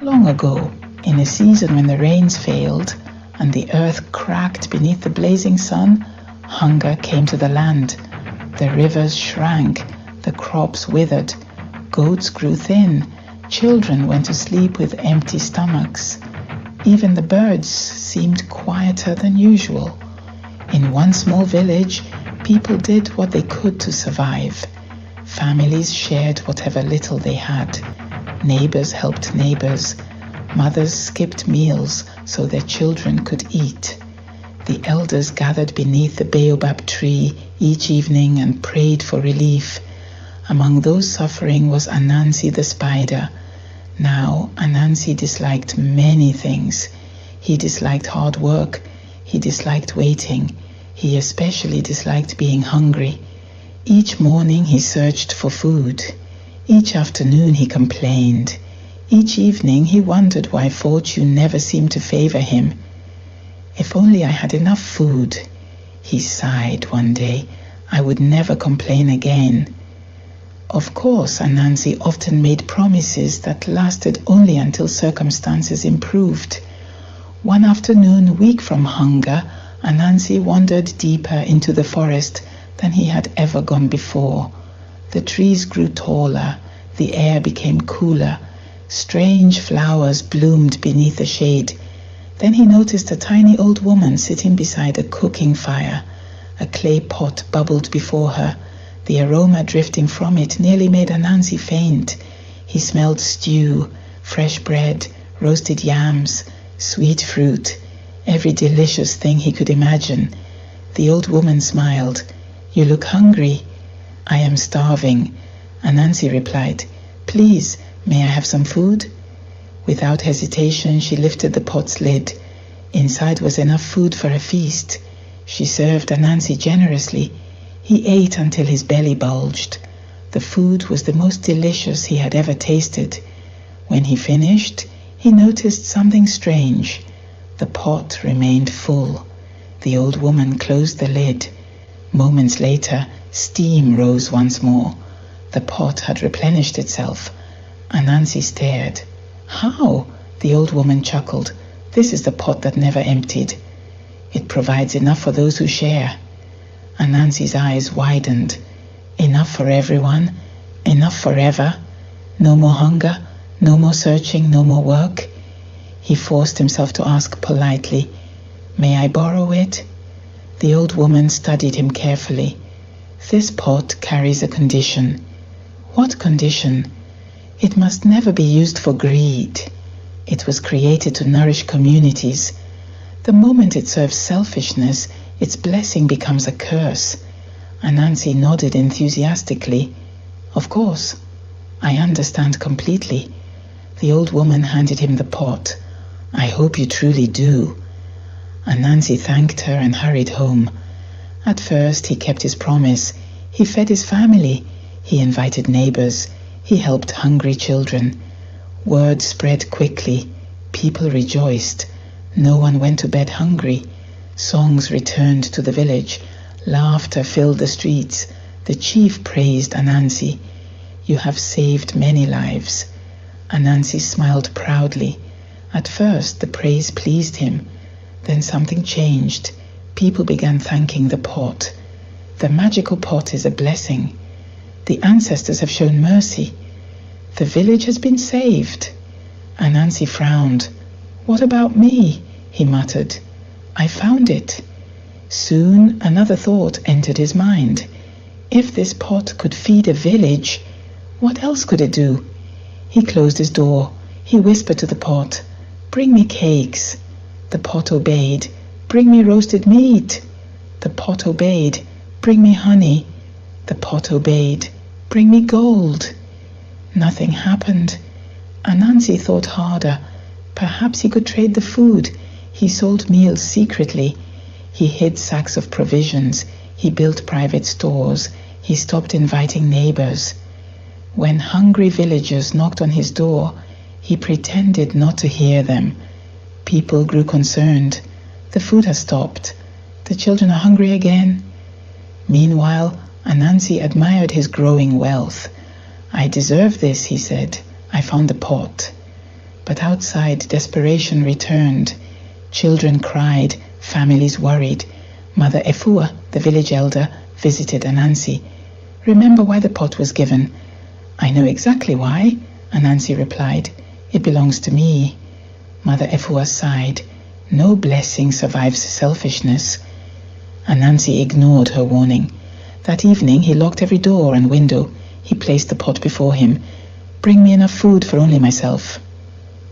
Long ago, in a season when the rains failed and the earth cracked beneath the blazing sun, hunger came to the land. The rivers shrank, the crops withered, goats grew thin, children went to sleep with empty stomachs. Even the birds seemed quieter than usual. In one small village, people did what they could to survive. Families shared whatever little they had. Neighbors helped neighbors. Mothers skipped meals so their children could eat. The elders gathered beneath the baobab tree each evening and prayed for relief. Among those suffering was Anansi the spider. Now, Anansi disliked many things. He disliked hard work. He disliked waiting. He especially disliked being hungry. Each morning he searched for food. Each afternoon he complained. Each evening he wondered why fortune never seemed to favor him. If only I had enough food, he sighed one day, I would never complain again. Of course, Anansi often made promises that lasted only until circumstances improved. One afternoon, weak from hunger, Anansi wandered deeper into the forest than he had ever gone before. The trees grew taller, the air became cooler, strange flowers bloomed beneath the shade. Then he noticed a tiny old woman sitting beside a cooking fire. A clay pot bubbled before her. The aroma drifting from it nearly made Anansi faint. He smelled stew, fresh bread, roasted yams, sweet fruit, every delicious thing he could imagine. The old woman smiled. "You look hungry." "I am starving," Anansi replied. "Please, may I have some food?" Without hesitation, she lifted the pot's lid. Inside was enough food for a feast. She served Anansi generously. He ate until his belly bulged. The food was the most delicious he had ever tasted. When he finished, he noticed something strange. The pot remained full. The old woman closed the lid. Moments later, steam rose once more. The pot had replenished itself. Anansi stared. "How?" the old woman chuckled. "This is the pot that never emptied. It provides enough for those who share." Anansi's eyes widened. Enough for everyone? Enough forever? No more hunger? No more searching? No more work? He forced himself to ask politely, "May I borrow it?" The old woman studied him carefully. "This pot carries a condition." "What condition?" "It must never be used for greed. It was created to nourish communities. The moment it serves selfishness, its blessing becomes a curse." Anansi nodded enthusiastically. "Of course, I understand completely." The old woman handed him the pot. "I hope you truly do." Anansi thanked her and hurried home. At first, he kept his promise. He fed his family. He invited neighbors. He helped hungry children. Word spread quickly. People rejoiced. No one went to bed hungry. Songs returned to the village. Laughter filled the streets. The chief praised Anansi. "You have saved many lives." Anansi smiled proudly. At first, the praise pleased him. Then something changed. People began thanking the pot. The magical pot is a blessing. The ancestors have shown mercy. The village has been saved. Anansi frowned. "What about me?" he muttered. "I found it." Soon another thought entered his mind. If this pot could feed a village, what else could it do? He closed his door. He whispered to the pot, "Bring me cakes." The pot obeyed. "Bring me roasted meat." The pot obeyed. "Bring me honey." The pot obeyed. "Bring me gold." Nothing happened. Anansi thought harder. Perhaps he could trade the food. He sold meals secretly. He hid sacks of provisions. He built private stores. He stopped inviting neighbors. When hungry villagers knocked on his door, he pretended not to hear them. People grew concerned. The food has stopped. The children are hungry again. Meanwhile, Anansi admired his growing wealth. "I deserve this," he said. "I found the pot." But outside, desperation returned. Children cried, families worried. Mother Efua, the village elder, visited Anansi. "Remember why the pot was given?" "I know exactly why," Anansi replied. "It belongs to me." Mother Efua sighed. "No blessing survives selfishness." Anansi ignored her warning. That evening he locked every door and window. He placed the pot before him. "Bring me enough food for only myself."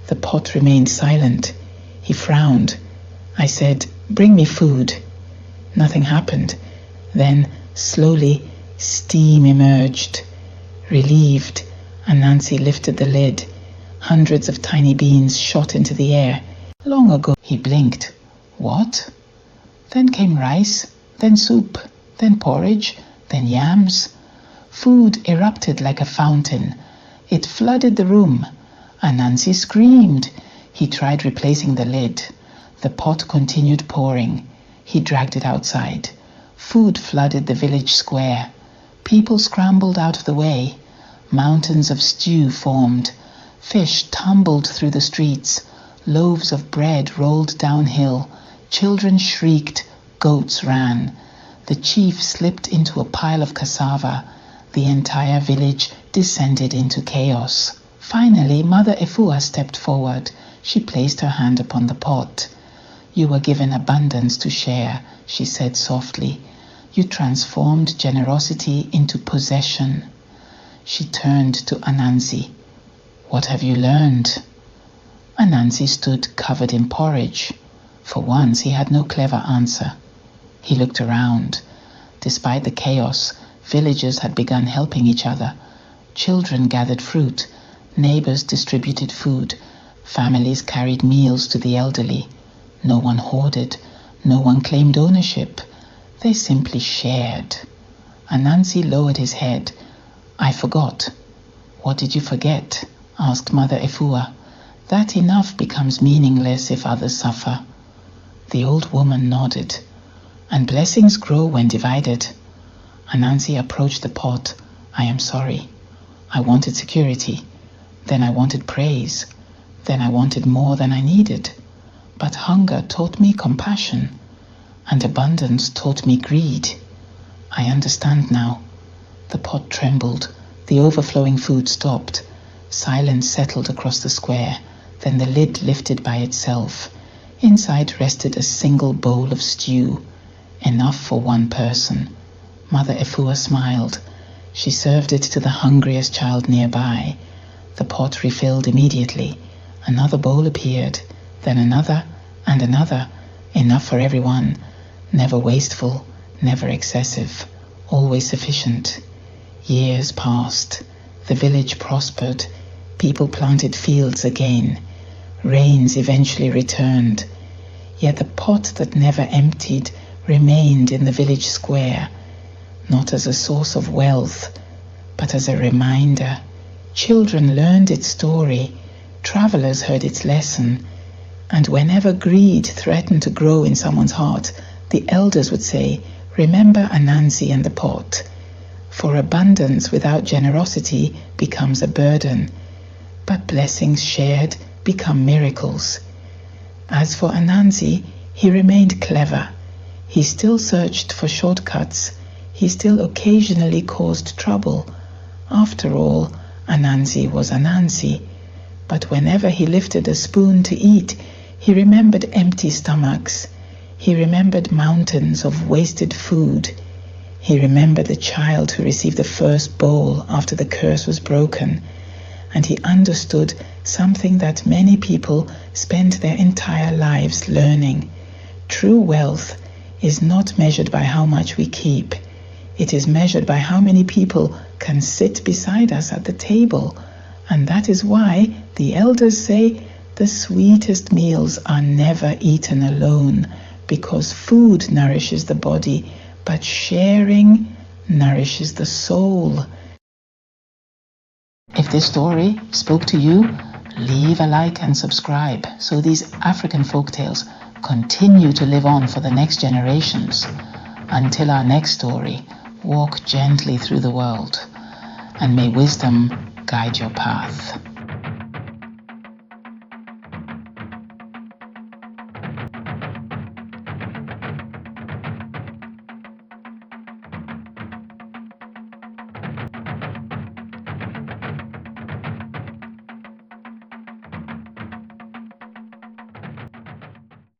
The pot remained silent. He frowned. I said, "Bring me food." Nothing happened. Then, slowly, steam emerged. Relieved, Anansi lifted the lid. Hundreds of tiny beans shot into the air. "Long ago," he blinked. "What?" Then came rice, then soup, then porridge, then yams. Food erupted like a fountain. It flooded the room. Anansi screamed. He tried replacing the lid. The pot continued pouring. He dragged it outside. Food flooded the village square. People scrambled out of the way. Mountains of stew formed. Fish tumbled through the streets. Loaves of bread rolled downhill. Children shrieked. Goats ran. The chief slipped into a pile of cassava. The entire village descended into chaos. Finally, Mother Efua stepped forward. She placed her hand upon the pot. "You were given abundance to share," she said softly. "You transformed generosity into possession." She turned to Anansi. "What have you learned?" Anansi stood covered in porridge. For once, he had no clever answer. He looked around. Despite the chaos, villagers had begun helping each other. Children gathered fruit. Neighbors distributed food. Families carried meals to the elderly. No one hoarded. No one claimed ownership. They simply shared. Anansi lowered his head. "I forgot." "What did you forget?" asked Mother Efua. "That enough becomes meaningless if others suffer." The old woman nodded. "And blessings grow when divided." Anansi approached the pot. "I am sorry. I wanted security. Then I wanted praise. Then I wanted more than I needed. But hunger taught me compassion, and abundance taught me greed. I understand now." The pot trembled. The overflowing food stopped. Silence settled across the square. Then the lid lifted by itself. Inside rested a single bowl of stew, enough for one person. Mother Efua smiled. She served it to the hungriest child nearby. The pot refilled immediately. Another bowl appeared, then another and another, enough for everyone. Never wasteful, never excessive, always sufficient. Years passed. The village prospered. People planted fields again. Rains eventually returned. Yet the pot that never emptied remained in the village square, not as a source of wealth, but as a reminder. Children learned its story. Travelers heard its lesson. And whenever greed threatened to grow in someone's heart, the elders would say, "Remember Anansi and the pot." For abundance without generosity becomes a burden, but blessings shared become miracles. As for Anansi, he remained clever. He still searched for shortcuts. He still occasionally caused trouble. After all, Anansi was Anansi. But whenever he lifted a spoon to eat, he remembered empty stomachs. He remembered mountains of wasted food. He remembered the child who received the first bowl after the curse was broken. And he understood something that many people spend their entire lives learning. True wealth is not measured by how much we keep. It is measured by how many people can sit beside us at the table. And that is why the elders say the sweetest meals are never eaten alone, because food nourishes the body, but sharing nourishes the soul. If this story spoke to you, leave a like and subscribe so these African folktales continue to live on for the next generations. Until our next story, walk gently through the world, and may wisdom guide your path.